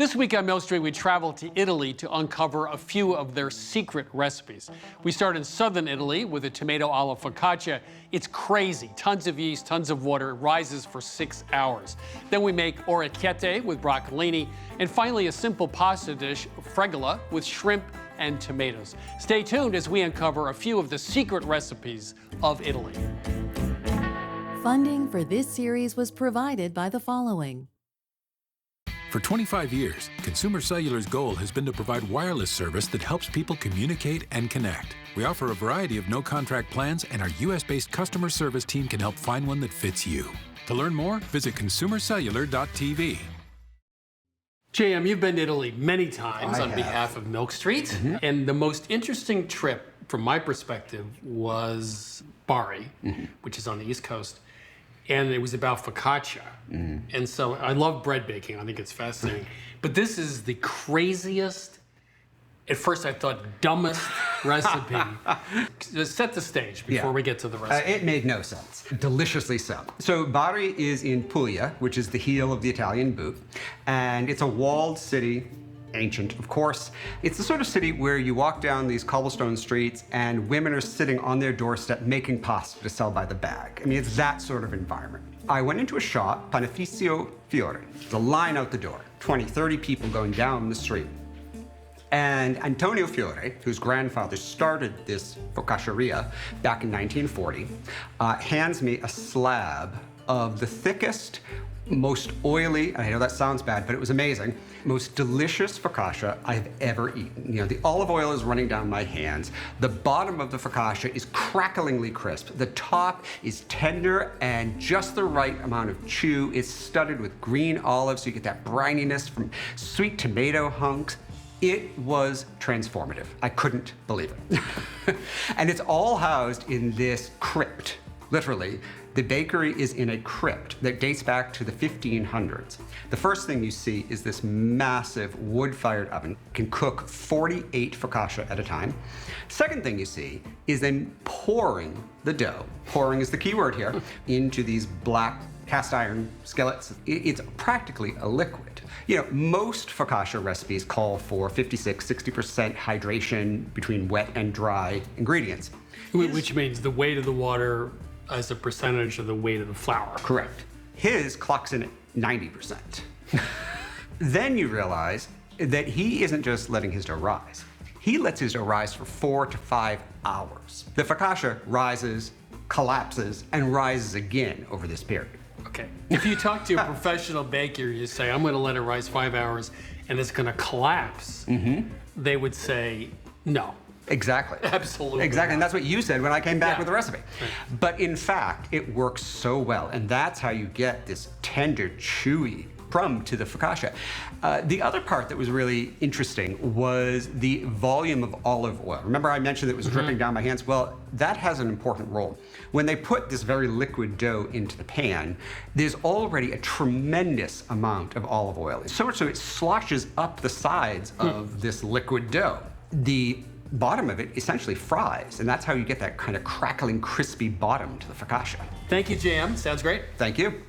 This week on Milk Street, we traveled to Italy to uncover a few of their secret recipes. We start in southern Italy with a tomato-olive focaccia. It's crazy. Tons of yeast, tons of water. It rises for 6 hours. Then we make orecchiette with broccolini. And finally, a simple pasta dish, fregola, with shrimp and tomatoes. Stay tuned as we uncover a few of the secret recipes of Italy. Funding for this series was provided by the following. For 25 years, Consumer Cellular's goal has been to provide wireless service that helps people communicate and connect. We offer a variety of no-contract plans, and our U.S.-based customer service team can help find one that fits you. To learn more, visit consumercellular.tv. JM, you've been to Italy many times on behalf of Milk Street, and the most interesting trip, from my perspective, was Bari, which is on the East Coast. And it was about focaccia. And so I love bread baking. I think it's fascinating. But this is the craziest, at first I thought, dumbest recipe. Set the stage before we get to the recipe. It made no sense. Deliciously so. So Bari is in Puglia, which is the heel of the Italian boot. And it's a walled city. Ancient, of course. It's the sort of city where you walk down these cobblestone streets and women are sitting on their doorstep making pasta to sell by the bag. I mean, it's that sort of environment. I went into a shop, Panificio Fiore. There's a line out the door, 20, 30 people going down the street. And Antonio Fiore, whose grandfather started this focacceria back in 1940, hands me a slab of the thickest, most oily, and I know that sounds bad, but it was amazing, most delicious focaccia I've ever eaten. You know, the olive oil is running down my hands. The bottom of the focaccia is cracklingly crisp. The top is tender and just the right amount of chew. It's studded with green olives, so you get that brininess from sweet tomato hunks. It was transformative. I couldn't believe it. And it's all housed in this crypt, literally. The bakery is in a crypt that dates back to the 1500s. The first thing you see is this massive wood-fired oven. It can cook 48 focaccia at a time. Second thing you see is them pouring the dough, pouring is the key word here, into these black cast iron skillets. It's practically a liquid. You know, most focaccia recipes call for 56–60% hydration between wet and dry ingredients. Which means the weight of the water as a percentage of the weight of the flour. Correct. His clocks in at 90%. Then you realize that he isn't just letting his dough rise. He lets his dough rise for 4 to 5 hours. The focaccia rises, collapses, and rises again over this period. Okay. If you talk to a professional baker, you say, I'm going to let it rise 5 hours and it's going to collapse. They would say, no. Exactly. Absolutely. Exactly, and that's what you said when I came back with the recipe. Right. But in fact, it works so well, and that's how you get this tender, chewy crumb to the focaccia. The other part that was really interesting was the volume of olive oil. Remember I mentioned it was dripping down my hands? Well, that has an important role. When they put this very liquid dough into the pan, there's already a tremendous amount of olive oil. So much so it sloshes up the sides of this liquid dough. The bottom of it essentially fries, and that's how you get that kind of crackling, crispy bottom to the focaccia. Thank you, JM. Sounds great. Thank you.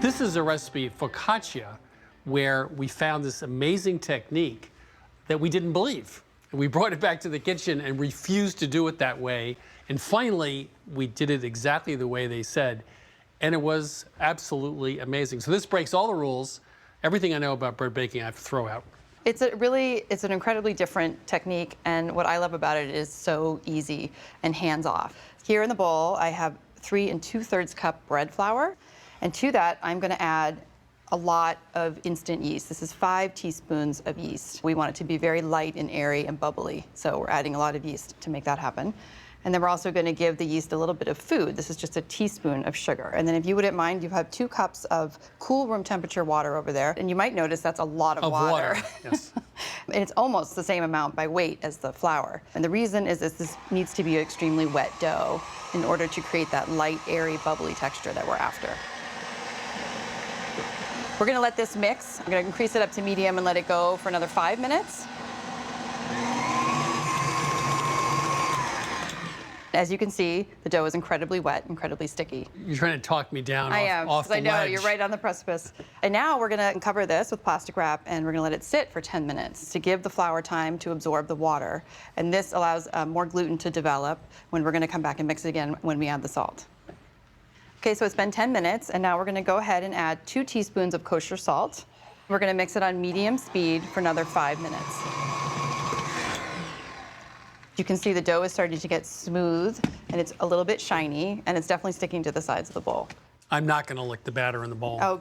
This is a recipe, focaccia, where we found this amazing technique that we didn't believe. We brought it back to the kitchen and refused to do it that way. And finally, we did it exactly the way they said. And it was absolutely amazing. So this breaks all the rules. Everything I know about bread baking, I have to throw out. It's an incredibly different technique, and what I love about it is so easy and hands-off. Here in the bowl, I have 3 2/3 cup bread flour, and to that, I'm gonna add a lot of instant yeast. This is 5 teaspoons of yeast. We want it to be very light and airy and bubbly, so we're adding a lot of yeast to make that happen. And then we're also going to give the yeast a little bit of food. This is just a teaspoon of sugar. And then if you wouldn't mind, you have 2 cups of cool room temperature water over there. And you might notice that's a lot of water. Yes. And it's almost the same amount by weight as the flour. And the reason is this needs to be an extremely wet dough in order to create that light, airy, bubbly texture that we're after. We're going to let this mix. I'm going to increase it up to medium and let it go for another 5 minutes. As you can see, the dough is incredibly wet, incredibly sticky. You're trying to talk me down I am, off 'cause the I know, ledge. you're right on the precipice. And now we're gonna cover this with plastic wrap and we're gonna let it sit for 10 minutes to give the flour time to absorb the water. And this allows more gluten to develop when we're gonna come back and mix it again when we add the salt. Okay, so it's been 10 minutes and now we're gonna go ahead and add 2 teaspoons of kosher salt. We're gonna mix it on medium speed for another 5 minutes. You can see the dough is starting to get smooth and it's a little bit shiny and it's definitely sticking to the sides of the bowl. I'm not going to lick the batter in the bowl. Oh,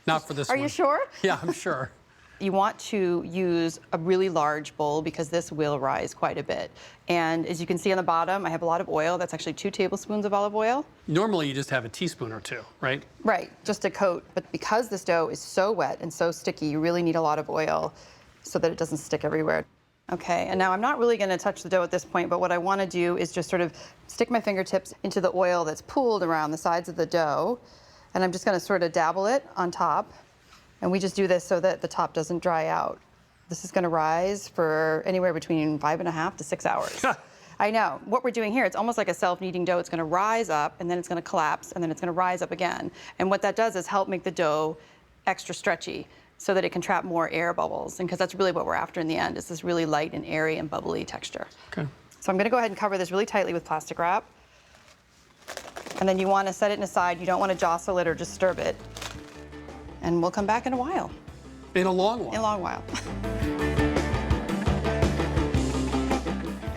Not for this are one. you sure? Yeah, I'm sure. You want to use a really large bowl because this will rise quite a bit. And as you can see on the bottom, I have a lot of oil. That's actually 2 tablespoons of olive oil. Normally you just have a teaspoon or 2, right? Right, just a coat. But because this dough is so wet and so sticky, you really need a lot of oil so that it doesn't stick everywhere. Okay, and now I'm not really gonna touch the dough at this point, but what I wanna do is just sort of stick my fingertips into the oil that's pooled around the sides of the dough, and I'm just gonna sort of dabble it on top. And we just do this so that the top doesn't dry out. This is gonna rise for anywhere between 5.5 to 6 hours. I know, what we're doing here, it's almost like a self-kneading dough. It's gonna rise up, and then it's gonna collapse, and then it's gonna rise up again. And what that does is help make the dough extra stretchy, so that it can trap more air bubbles. And because that's really what we're after in the end, is this really light and airy and bubbly texture. Okay. So I'm gonna go ahead and cover this really tightly with plastic wrap. And then you wanna set it aside. You don't wanna jostle it or disturb it. And we'll come back in a while. In a long one. In a long while.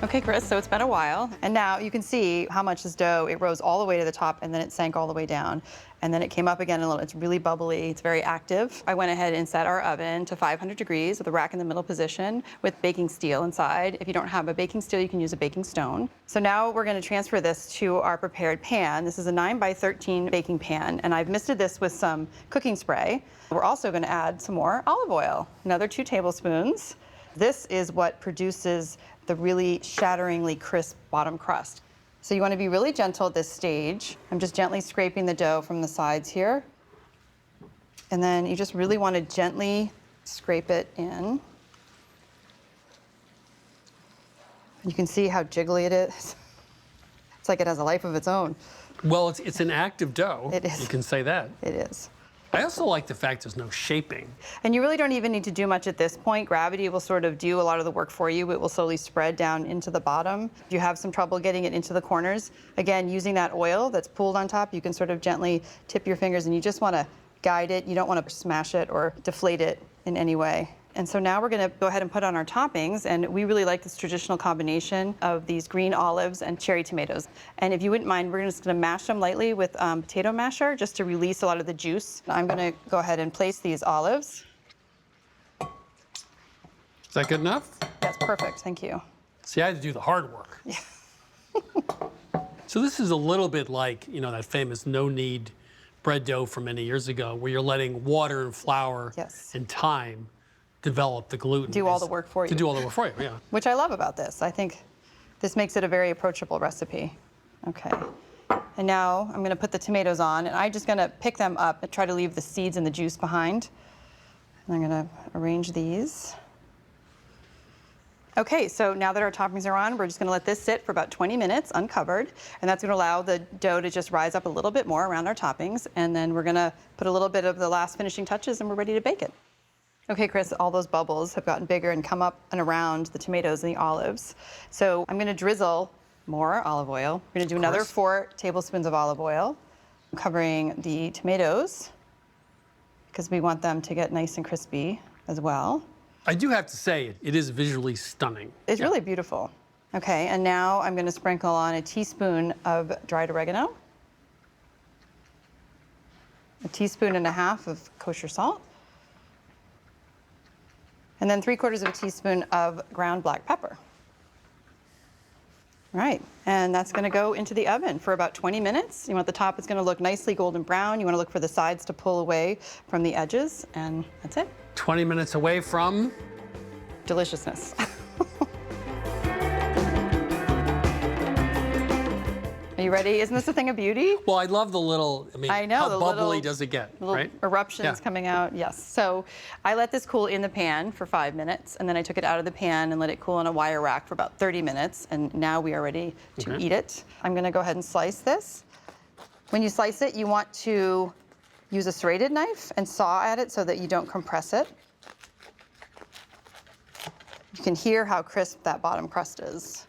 Okay, Chris, so it's been a while. And now you can see how much this dough, it rose all the way to the top and then it sank all the way down. And then it came up again a little. It's really bubbly, it's very active. I went ahead and set our oven to 500 degrees with a rack in the middle position with baking steel inside. If you don't have a baking steel, you can use a baking stone. So now we're gonna transfer this to our prepared pan. This is a 9x13 baking pan, and I've misted this with some cooking spray. We're also gonna add some more olive oil, another 2 tablespoons. This is what produces the really shatteringly crisp bottom crust. So you want to be really gentle at this stage. I'm just gently scraping the dough from the sides here. And then you just really want to gently scrape it in. You can see how jiggly it is. It's like it has a life of its own. Well, it's an active dough. It is. You can say that. It is. I also like the fact there's no shaping. And you really don't even need to do much at this point. Gravity will sort of do a lot of the work for you. It will slowly spread down into the bottom. If you have some trouble getting it into the corners, again, using that oil that's pooled on top, you can sort of gently tip your fingers and you just want to guide it. You don't want to smash it or deflate it in any way. And so now we're going to go ahead and put on our toppings, and we really like this traditional combination of these green olives and cherry tomatoes. And if you wouldn't mind, we're just going to mash them lightly with potato masher just to release a lot of the juice. I'm going to go ahead and place these olives. Is that good enough? That's perfect, thank you. See, I had to do the hard work. Yeah. So this is a little bit like, you know, that famous no-knead bread dough from many years ago, where you're letting water and flour Yes. and time develop the gluten. Do all the work for you. To do all the work for you, yeah. Which I love about this. I think this makes it a very approachable recipe. Okay. And now I'm going to put the tomatoes on, and I'm just going to pick them up and try to leave the seeds and the juice behind. And I'm going to arrange these. Okay, so now that our toppings are on, we're just going to let this sit for about 20 minutes uncovered, and that's going to allow the dough to just rise up a little bit more around our toppings, and then we're going to put a little bit of the last finishing touches, and we're ready to bake it. Okay, Chris, all those bubbles have gotten bigger and come up and around the tomatoes and the olives. So I'm going to drizzle more olive oil. We're going to do another 4 tablespoons of olive oil, covering the tomatoes, because we want them to get nice and crispy as well. I do have to say, it is visually stunning. It's really beautiful. Okay, and now I'm going to sprinkle on a teaspoon of dried oregano, a teaspoon and a half of kosher salt, and then 3/4 of a teaspoon of ground black pepper. Right, and that's going to go into the oven for about 20 minutes. You want the top is going to look nicely golden brown. You want to look for the sides to pull away from the edges, and that's it. 20 minutes away from Deliciousness. Are you ready? Isn't this a thing of beauty? Well, I love the little, I mean, I know, how the bubbly little- does it get, Little right? eruptions Yeah. coming out, yes. So I let this cool in the pan for 5 minutes, and then I took it out of the pan and let it cool on a wire rack for about 30 minutes, and now we are ready to eat it. I'm gonna go ahead and slice this. When you slice it, you want to use a serrated knife and saw at it so that you don't compress it. You can hear how crisp that bottom crust is.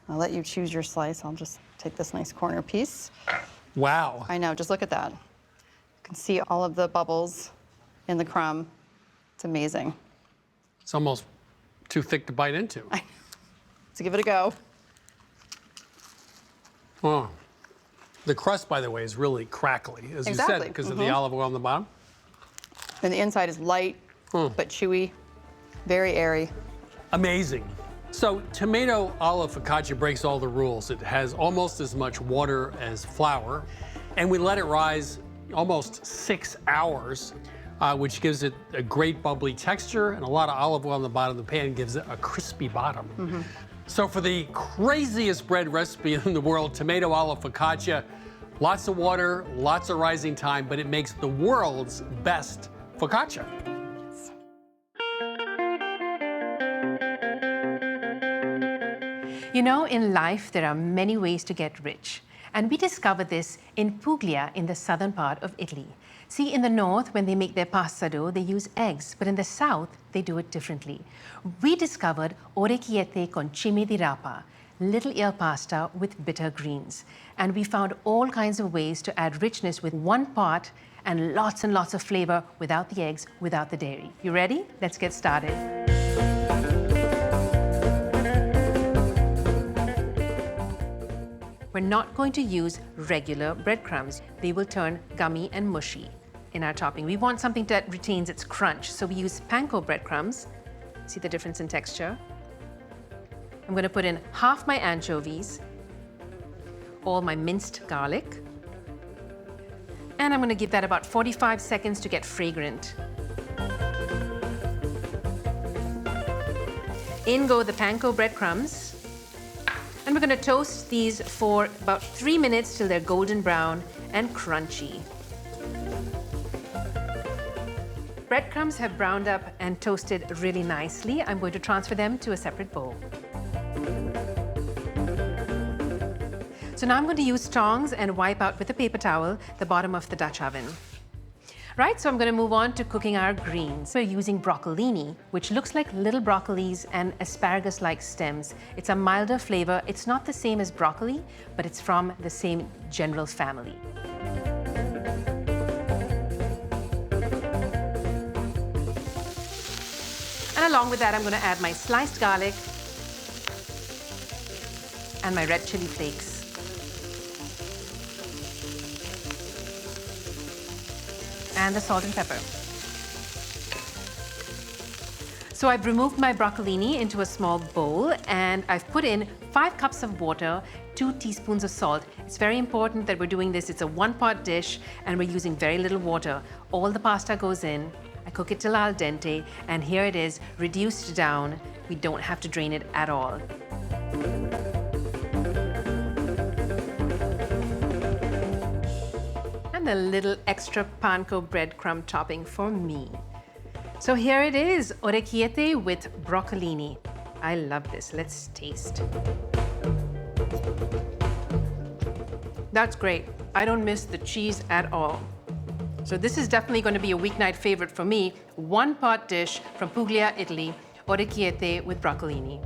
I'll let you choose your slice. I'll just take this nice corner piece. Wow. I know, just look at that. You can see all of the bubbles in the crumb. It's amazing. It's almost too thick to bite into. So give it a go. Oh. The crust, by the way, is really crackly, as you said, Exactly. because of the olive oil on the bottom. And the inside is light, but chewy, very airy. Amazing. So tomato-olive focaccia breaks all the rules. It has almost as much water as flour, and we let it rise almost 6 hours, which gives it a great bubbly texture, and a lot of olive oil on the bottom of the pan gives it a crispy bottom. So for the craziest bread recipe in the world, tomato-olive focaccia, lots of water, lots of rising time, but it makes the world's best focaccia. You know, in life, there are many ways to get rich. And we discovered this in Puglia, in the southern part of Italy. See, in the north, when they make their pasta dough, they use eggs, but in the south, they do it differently. We discovered orecchiette con cime di rapa, little ear pasta with bitter greens. And we found all kinds of ways to add richness with one pot and lots of flavor without the eggs, without the dairy. You ready? Let's get started. We're not going to use regular breadcrumbs. They will turn gummy and mushy in our topping. We want something that retains its crunch, so we use panko breadcrumbs. See the difference in texture? I'm going to put in half my anchovies, all my minced garlic, and I'm going to give that about 45 seconds to get fragrant. In go the panko breadcrumbs. And we're going to toast these for about 3 minutes till they're golden brown and crunchy. Breadcrumbs have browned up and toasted really nicely. I'm going to transfer them to a separate bowl. So now I'm going to use tongs and wipe out with a paper towel the bottom of the Dutch oven. Right, so I'm going to move on to cooking our greens. We're using broccolini, which looks like little broccolis and asparagus-like stems. It's a milder flavor. It's not the same as broccoli, but it's from the same general family. And along with that, I'm going to add my sliced garlic and my red chili flakes. And the salt and pepper. So I've removed my broccolini into a small bowl and I've put in 5 cups of water, 2 teaspoons of salt. It's very important that we're doing this. It's a one-pot dish and we're using very little water. All the pasta goes in. I cook it till al dente, and here it is, reduced down. We don't have to drain it at all. A little extra panko breadcrumb topping for me. So here it is, orecchiette with broccolini. I love this. Let's taste. That's great. I don't miss the cheese at all. So this is definitely going to be a weeknight favorite for me. One-pot dish from Puglia, Italy, orecchiette with broccolini.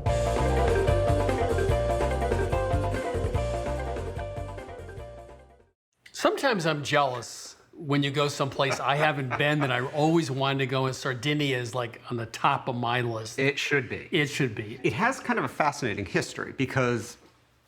Sometimes I'm jealous when you go someplace I haven't been that I always wanted to go, and Sardinia is like on the top of my list. It should be. It should be. It has kind of a fascinating history because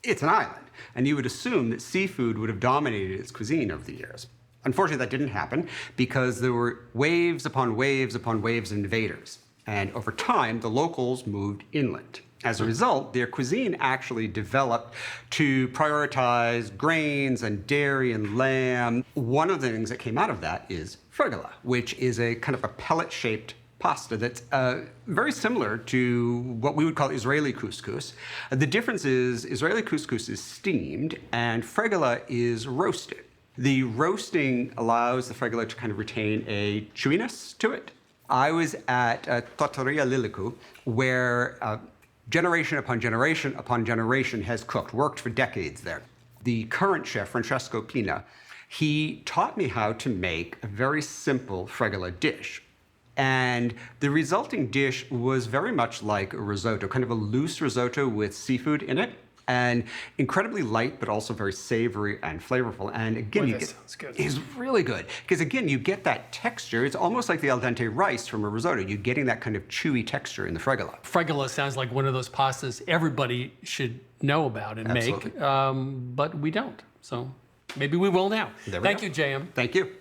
it's an island, and you would assume that seafood would have dominated its cuisine over the years. Unfortunately, that didn't happen because there were waves upon waves upon waves of invaders. And over time, the locals moved inland. As a result, their cuisine actually developed to prioritize grains and dairy and lamb. One of the things that came out of that is fregola, which is a kind of a pellet-shaped pasta that's very similar to what we would call Israeli couscous. The difference is Israeli couscous is steamed and fregola is roasted. The roasting allows the fregola to kind of retain a chewiness to it. I was at Trattoria Lilicu, where generation upon generation has worked for decades there. The current chef, Francesco Pina, he taught me how to make a very simple fregola dish. And the resulting dish was very much like a risotto, kind of a loose risotto with seafood in it, and incredibly light, but also very savory and flavorful. And again, it's really good, because again, you get that texture. It's almost like the al dente rice from a risotto. You're getting that kind of chewy texture in the fregola. Fregola sounds like one of those pastas everybody should know about and Absolutely. make, but we don't. So maybe we will now. Thank you, JM. Thank you.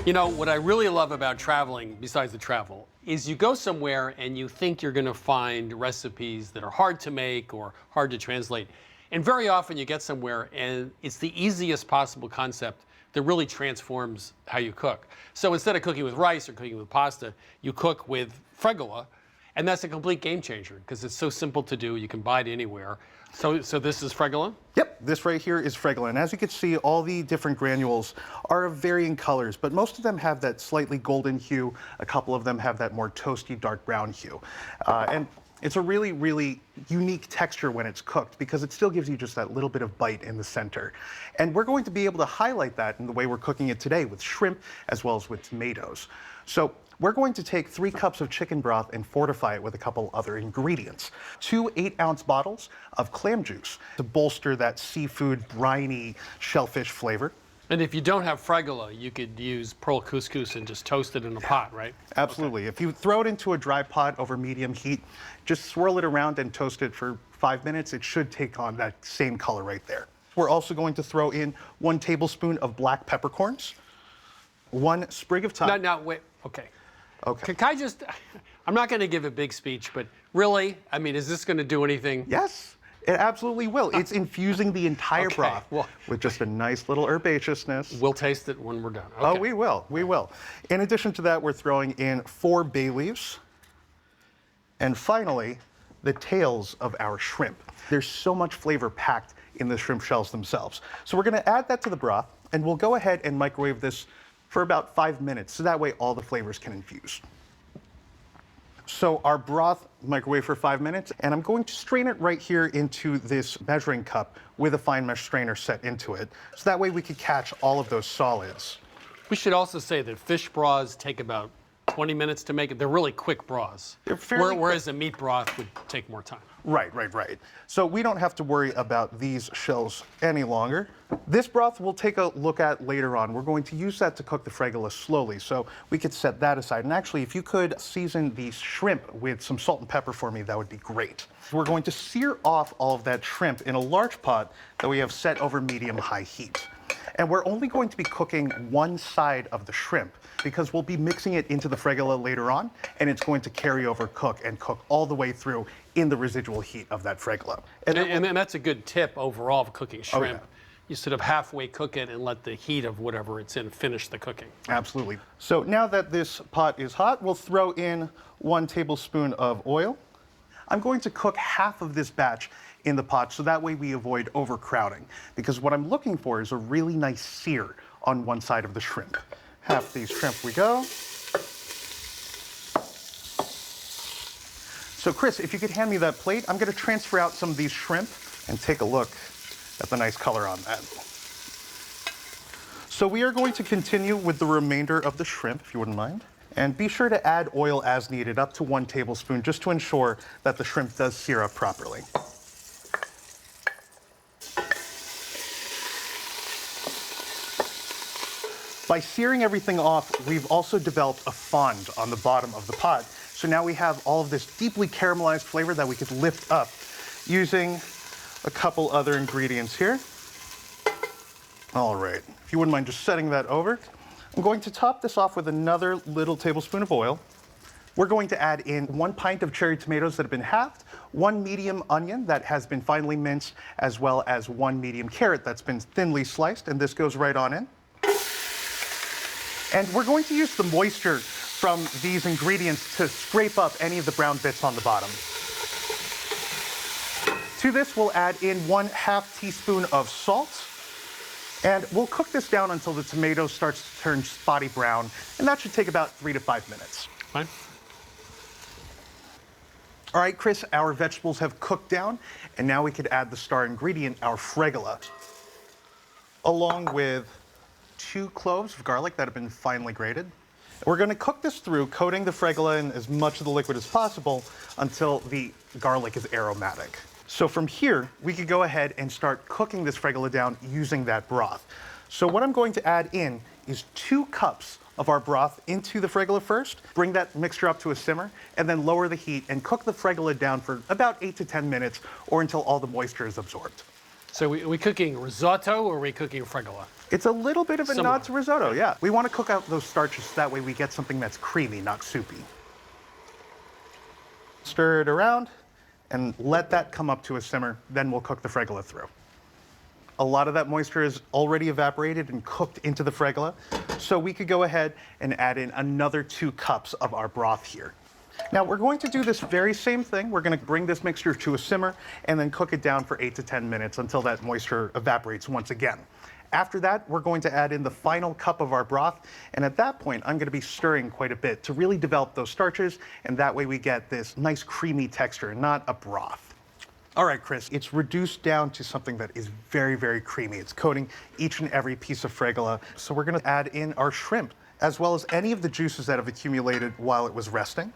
You know, what I really love about traveling, besides the travel, is you go somewhere and you think you're going to find recipes that are hard to make or hard to translate. And very often you get somewhere and it's the easiest possible concept that really transforms how you cook. So instead of cooking with rice or cooking with pasta, you cook with fregola. And that's a complete game changer because it's so simple to do. You can buy it anywhere. So this is fregola? Yep, this right here is fregola. And as you can see, all the different granules are of varying colors, but most of them have that slightly golden hue. A couple of them have that more toasty dark brown hue. And it's a really, really unique texture when it's cooked because it still gives you just that little bit of bite in the center. And we're going to be able to highlight that in the way we're cooking it today with shrimp as well as with tomatoes. So we're going to take 3 cups of chicken broth and fortify it with a couple other ingredients. 2 8-ounce bottles of clam juice to bolster that seafood, briny, shellfish flavor. And if you don't have fregola, you could use pearl couscous and just toast it in a pot, right? Absolutely. Okay. If you throw it into a dry pot over medium heat, just swirl it around and toast it for 5 minutes, it should take on that same color right there. We're also going to throw in 1 tablespoon of black peppercorns, 1 sprig of thyme. No, wait, okay. Okay. Can I just, I'm not going to give a big speech, but really, I mean, is this going to do anything? Yes, it absolutely will. It's infusing the entire broth with just a nice little herbaceousness. We'll taste it when we're done. Okay. Oh, we will. In addition to that, we're throwing in 4 bay leaves. And finally, the tails of our shrimp. There's so much flavor packed in the shrimp shells themselves. So we're going to add that to the broth, and we'll go ahead and microwave this for about 5 minutes, so that way all the flavors can infuse. So our broth microwave for 5 minutes, and I'm going to strain it right here into this measuring cup with a fine mesh strainer set into it, so that way we could catch all of those solids. We should also say that fish broths take about 20 minutes to make it. They're really quick broths. They're fairly whereas a meat broth would take more time. Right. So we don't have to worry about these shells any longer. This broth we'll take a look at later on. We're going to use that to cook the fregola slowly, so we could set that aside. And actually, if you could season the shrimp with some salt and pepper for me, that would be great. We're going to sear off all of that shrimp in a large pot that we have set over medium-high heat. And we're only going to be cooking one side of the shrimp because we'll be mixing it into the fregola later on, and it's going to carry over cook all the way through in the residual heat of that fregola. And that's a good tip overall of cooking shrimp. Oh, yeah. You sort of halfway cook it and let the heat of whatever it's in finish the cooking. Absolutely. So now that this pot is hot, we'll throw in 1 tablespoon of oil. I'm going to cook half of this batch in the pot so that way we avoid overcrowding, because what I'm looking for is a really nice sear on one side of the shrimp. Half these shrimp we go. So Chris, if you could hand me that plate, I'm going to transfer out some of these shrimp and take a look at the nice color on that. So we are going to continue with the remainder of the shrimp, if you wouldn't mind. And be sure to add oil as needed, up to 1 tablespoon, just to ensure that the shrimp does sear up properly. By searing everything off, we've also developed a fond on the bottom of the pot. So now we have all of this deeply caramelized flavor that we could lift up using a couple other ingredients here. All right, if you wouldn't mind just setting that over. I'm going to top this off with another little tablespoon of oil. We're going to add in 1 pint of cherry tomatoes that have been halved, 1 medium onion that has been finely minced, as well as 1 medium carrot that's been thinly sliced, and this goes right on in. And we're going to use the moisture from these ingredients to scrape up any of the brown bits on the bottom. To this, we'll add in 1/2 teaspoon of salt. And we'll cook this down until the tomato starts to turn spotty brown. And that should take about 3 to 5 minutes. Fine. All right, Chris, our vegetables have cooked down. And now we could add the star ingredient, our Fregola, along with 2 cloves of garlic that have been finely grated. We're going to cook this through, coating the Fregola in as much of the liquid as possible until the garlic is aromatic. So from here, we could go ahead and start cooking this Fregola down using that broth. So what I'm going to add in is 2 cups of our broth into the Fregola first, bring that mixture up to a simmer, and then lower the heat and cook the Fregola down for about 8 to 10 minutes or until all the moisture is absorbed. So are we cooking risotto or are we cooking Fregola? It's a little bit of a Similar. nod to risotto, yeah. We want to cook out those starches so that way we get something that's creamy, not soupy. Stir it around and let that come up to a simmer, then we'll cook the Fregola through. A lot of that moisture is already evaporated and cooked into the Fregola, so we could go ahead and add in another 2 cups of our broth here. Now we're going to do this very same thing. We're going to bring this mixture to a simmer and then cook it down for 8 to 10 minutes until that moisture evaporates once again. After that, we're going to add in the final cup of our broth, and at that point, I'm going to be stirring quite a bit to really develop those starches, and that way we get this nice creamy texture, not a broth. All right, Chris, it's reduced down to something that is very, very creamy. It's coating each and every piece of Fregola. So we're going to add in our shrimp, as well as any of the juices that have accumulated while it was resting.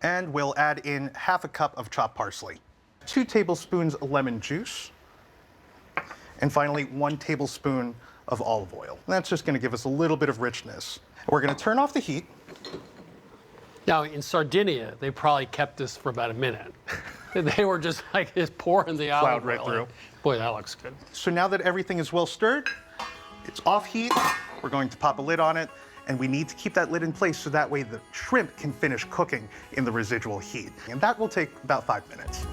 And we'll add in 1/2 cup of chopped parsley, 2 tablespoons lemon juice, and finally 1 tablespoon of olive oil. And that's just going to give us a little bit of richness. We're going to turn off the heat. Now, in Sardinia, they probably kept this for about a minute. They were just like just pouring the olive Plowed right oil through. in. Boy, that looks good. So now that everything is well stirred, it's off heat. We're going to pop a lid on it, and we need to keep that lid in place so that way the shrimp can finish cooking in the residual heat. And that will take about 5 minutes.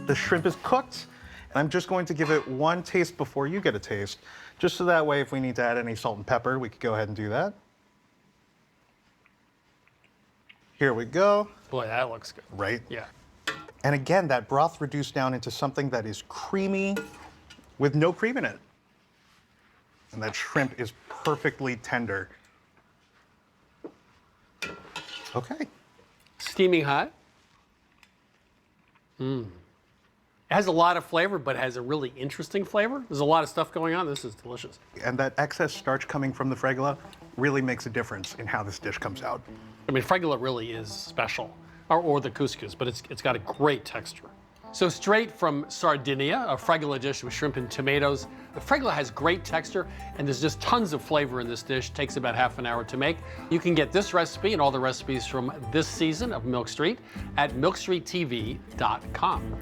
The shrimp is cooked, and I'm just going to give it 1 taste before you get a taste, just so that way if we need to add any salt and pepper, we could go ahead and do that. Here we go. Boy, that looks good. Right? Yeah. And again, that broth reduced down into something that is creamy with no cream in it. And that shrimp is perfectly tender. Okay. Steaming hot. It has a lot of flavor, but it has a really interesting flavor. There's a lot of stuff going on. This is delicious. And that excess starch coming from the Fregola really makes a difference in how this dish comes out. I mean, Fregola really is special, or the couscous, but it's got a great texture. So straight from Sardinia, a Fregola dish with shrimp and tomatoes. The Fregola has great texture, and there's just tons of flavor in this dish. It takes about ½ an hour to make. You can get this recipe and all the recipes from this season of Milk Street at milkstreettv.com.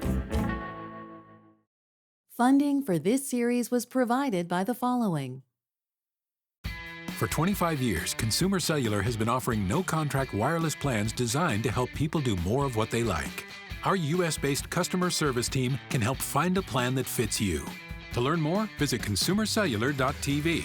Funding for this series was provided by the following. For 25 years, Consumer Cellular has been offering no-contract wireless plans designed to help people do more of what they like. Our U.S.-based customer service team can help find a plan that fits you. To learn more, visit consumercellular.tv.